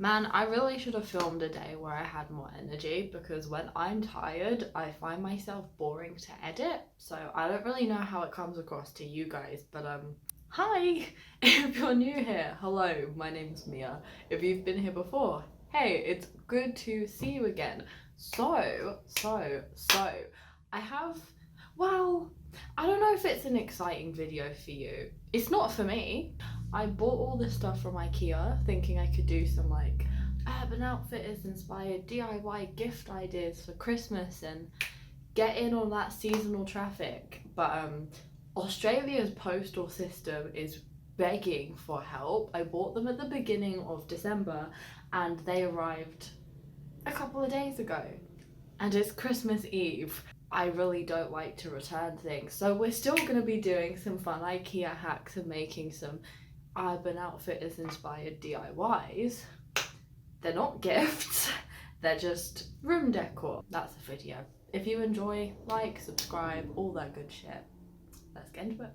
Man, I really should have filmed a day where I had more energy, because when I'm tired, I find myself boring to edit. So I don't really know how it comes across to you guys, but hi! If you're new here, hello, my name's Mia. If you've been here before, hey, it's good to see you again. So, I have, well, I don't know if it's an exciting video for you. It's not for me. I bought all this stuff from IKEA thinking I could do some like Urban Outfitters inspired DIY gift ideas for Christmas and get in on that seasonal traffic. But Australia's postal system is begging for help. I bought them at the beginning of December and they arrived a couple of days ago. And it's Christmas Eve. I really don't like to return things. So we're still going to be doing some fun IKEA hacks and making some Urban Outfitters inspired DIYs. They're not gifts, they're just room decor. That's the video. If you enjoy, like, subscribe, all that good shit. Let's get into it.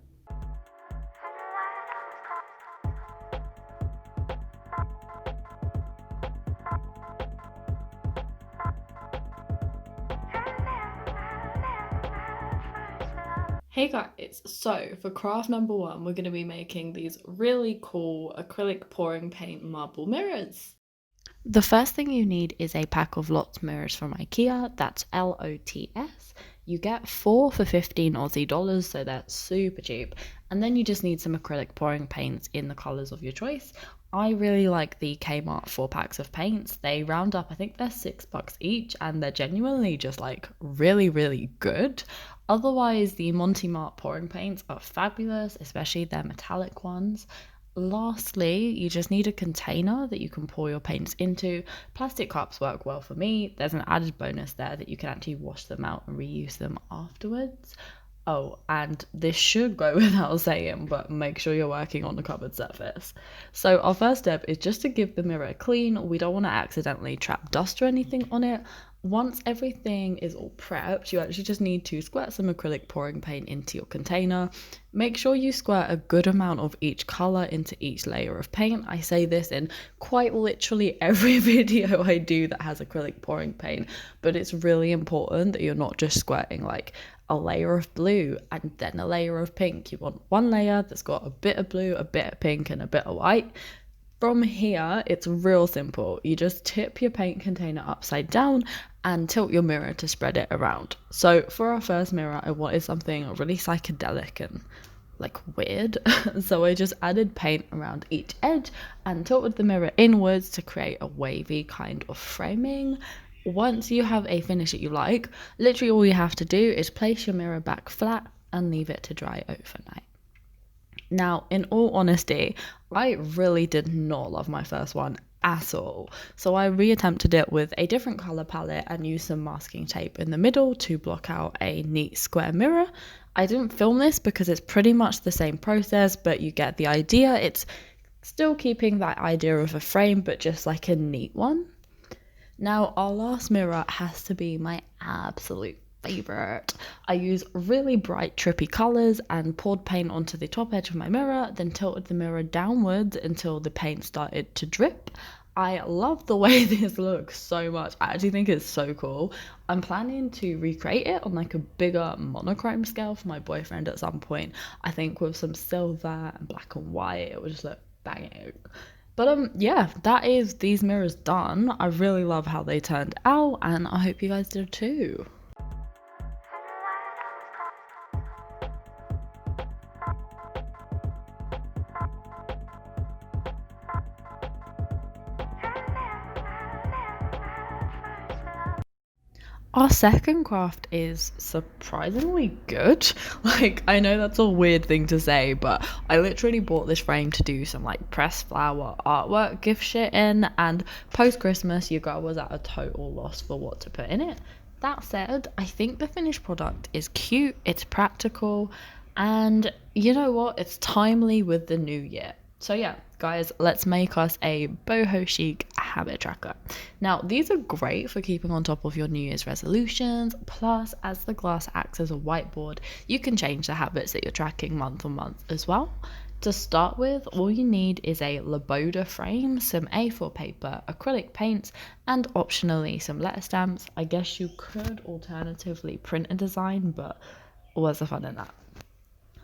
Hey guys, so for craft number one, we're going to be making these really cool acrylic pouring paint marble mirrors. The first thing you need is a pack of Lots mirrors from IKEA, that's LOTS. You get 4 for 15 Aussie dollars, so that's super cheap. And then you just need some acrylic pouring paints in the colours of your choice. I really like the Kmart 4 packs of paints. They round up, I think they're $6 each, and they're genuinely just like really good. Otherwise, the Monty Mart pouring paints are fabulous, especially their metallic ones. Lastly, you just need a container that you can pour your paints into. Plastic cups work well for me. There's an added bonus there that you can actually wash them out and reuse them afterwards. Oh, and this should go without saying, but make sure you're working on the covered surface. So our first step is just to give the mirror a clean. We don't want to accidentally trap dust or anything on it. Once everything is all prepped, you actually just need to squirt some acrylic pouring paint into your container. Make sure you squirt a good amount of each colour into each layer of paint. I say this in quite literally every video I do that has acrylic pouring paint, but it's really important that you're not just squirting like a layer of blue and then a layer of pink. You want one layer that's got a bit of blue, a bit of pink and a bit of white. From here, it's real simple. You just tip your paint container upside down and tilt your mirror to spread it around. So for our first mirror, I wanted something really psychedelic and like weird. So I just added paint around each edge and tilted the mirror inwards to create a wavy kind of framing. Once you have a finish that you like, literally all you have to do is place your mirror back flat and leave it to dry overnight. Now, in all honesty, I really did not love my first one at all. So I reattempted it with a different colour palette and used some masking tape in the middle to block out a neat square mirror. I didn't film this because it's pretty much the same process, but you get the idea. It's still keeping that idea of a frame, but just like a neat one. Now, our last mirror has to be my absolute favorite. I use really bright trippy colors and poured paint onto the top edge of my mirror, then tilted the mirror downwards until the paint started to drip. I love the way this looks so much. I actually think it's so cool. I'm planning to recreate it on like a bigger monochrome scale for my boyfriend at some point. I think with some silver and black and white, it would just look banging. But yeah, that is these mirrors done. I really love how they turned out and I hope you guys did too. Our second craft is surprisingly good. Like, I know that's a weird thing to say, but I literally bought this frame to do some like pressed flower artwork gift shit in, and post-Christmas your girl was at a total loss for what to put in it. That said, I think the finished product is cute, it's practical, and you know what? It's timely with the new year. So yeah, guys, let's make us a boho-chic habit tracker. Now, these are great for keeping on top of your New Year's resolutions. Plus, as the glass acts as a whiteboard, you can change the habits that you're tracking month on month as well. To start with, all you need is a Laboda frame, some A4 paper, acrylic paints, and optionally some letter stamps. I guess you could alternatively print a design, but what's the fun in that?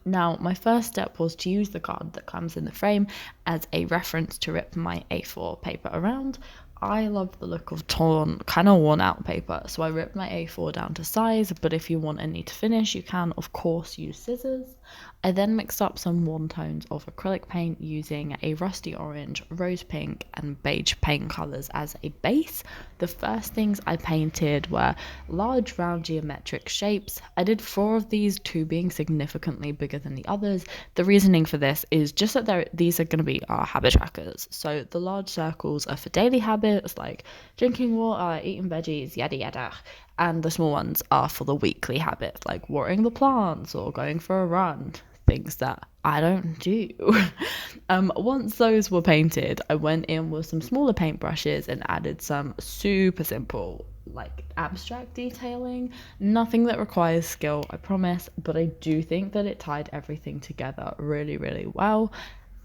Now, my first step was to use the card that comes in the frame as a reference to rip my A4 paper around. I love the look of torn, kind of worn out paper, so I ripped my A4 down to size, but if you want a neat finish, you can, of course, use scissors. I then mixed up some warm tones of acrylic paint using a rusty orange, rose pink, and beige paint colours as a base. The first things I painted were large round geometric shapes. I did 4 of these, 2 being significantly bigger than the others. The reasoning for this is just that these are going to be our habit trackers. So the large circles are for daily habits like drinking water, eating veggies, yada yada. And the small ones are for the weekly habits like watering the plants or going for a run, things that I don't do. Once those were painted, I went in with some smaller paintbrushes and added some super simple, like abstract detailing. Nothing that requires skill, I promise, but I do think that it tied everything together really, really well.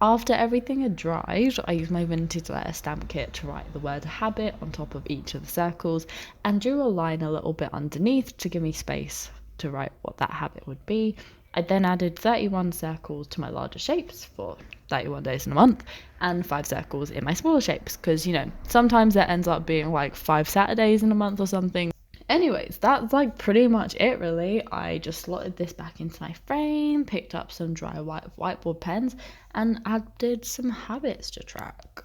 After everything had dried, I used my vintage letter stamp kit to write the word habit on top of each of the circles and drew a line a little bit underneath to give me space to write what that habit would be. I then added 31 circles to my larger shapes for 31 days in a month and 5 circles in my smaller shapes because, you know, sometimes that ends up being like 5 Saturdays in a month or something. Anyways, that's like pretty much it really. I just slotted this back into my frame, picked up some dry whiteboard pens, and added some habits to track.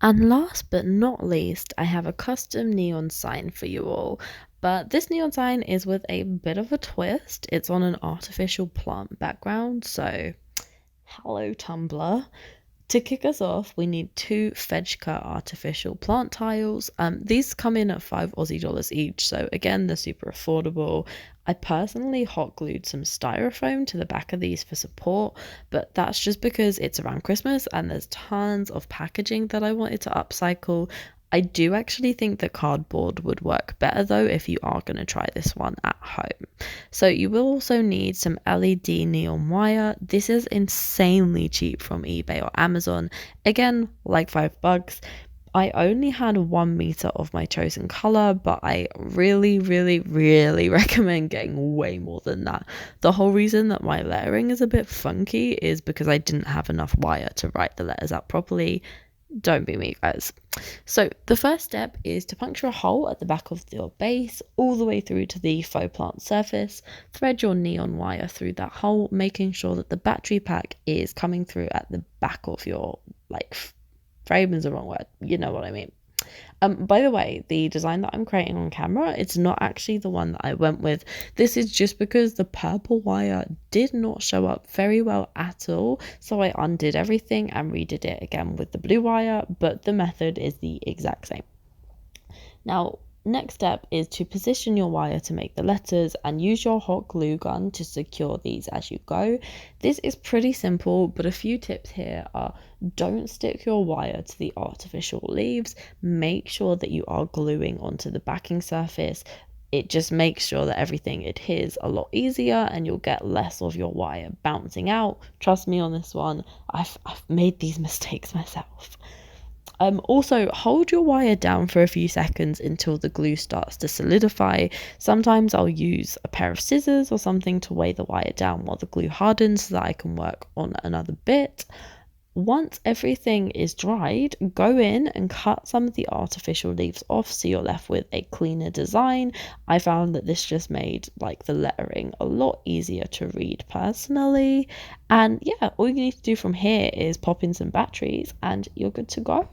And last but not least, I have a custom neon sign for you all. But this neon sign is with a bit of a twist. It's on an artificial plant background, so hello Tumblr. To kick us off, we need 2 fedge cut artificial plant tiles. These come in at $5 each, so again, they're super affordable. I personally hot glued some styrofoam to the back of these for support, but that's just because it's around Christmas and there's tons of packaging that I wanted to upcycle. I do actually think that cardboard would work better though if you are going to try this one at home. So you will also need some LED neon wire. This is insanely cheap from eBay or Amazon. Again, like $5. I only had 1 meter of my chosen color, but I really, really, really recommend getting way more than that. The whole reason that my lettering is a bit funky is because I didn't have enough wire to write the letters out properly. Don't be me, guys. So the first step is to puncture a hole at the back of your base all the way through to the faux plant surface. Thread your neon wire through that hole, making sure that the battery pack is coming through at the back of your, like, frame is the wrong word, you know what I mean. By the way, the design that I'm creating on camera, it's not actually the one that I went with. This is just because the purple wire did not show up very well at all, so I undid everything and redid it again with the blue wire, but the method is the exact same. Now, next step is to position your wire to make the letters and use your hot glue gun to secure these as you go. This is pretty simple, but a few tips here are: don't stick your wire to the artificial leaves. Make sure that you are gluing onto the backing surface. It just makes sure that everything adheres a lot easier and you'll get less of your wire bouncing out. Trust me on this one, I've made these mistakes myself. Also, hold your wire down for a few seconds until the glue starts to solidify. Sometimes I'll use a pair of scissors or something to weigh the wire down while the glue hardens so that I can work on another bit. Once everything is dried, go in and cut some of the artificial leaves off so you're left with a cleaner design. I found that this just made like the lettering a lot easier to read personally. And yeah, all you need to do from here is pop in some batteries and you're good to go.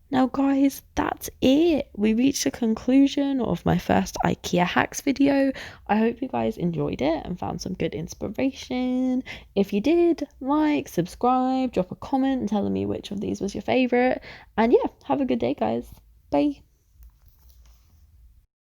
Now guys, that's it. We reached the conclusion of my first IKEA hacks video. I hope you guys enjoyed it and found some good inspiration. If you did, like, subscribe, drop a comment telling me which of these was your favourite. And yeah, have a good day guys. Bye.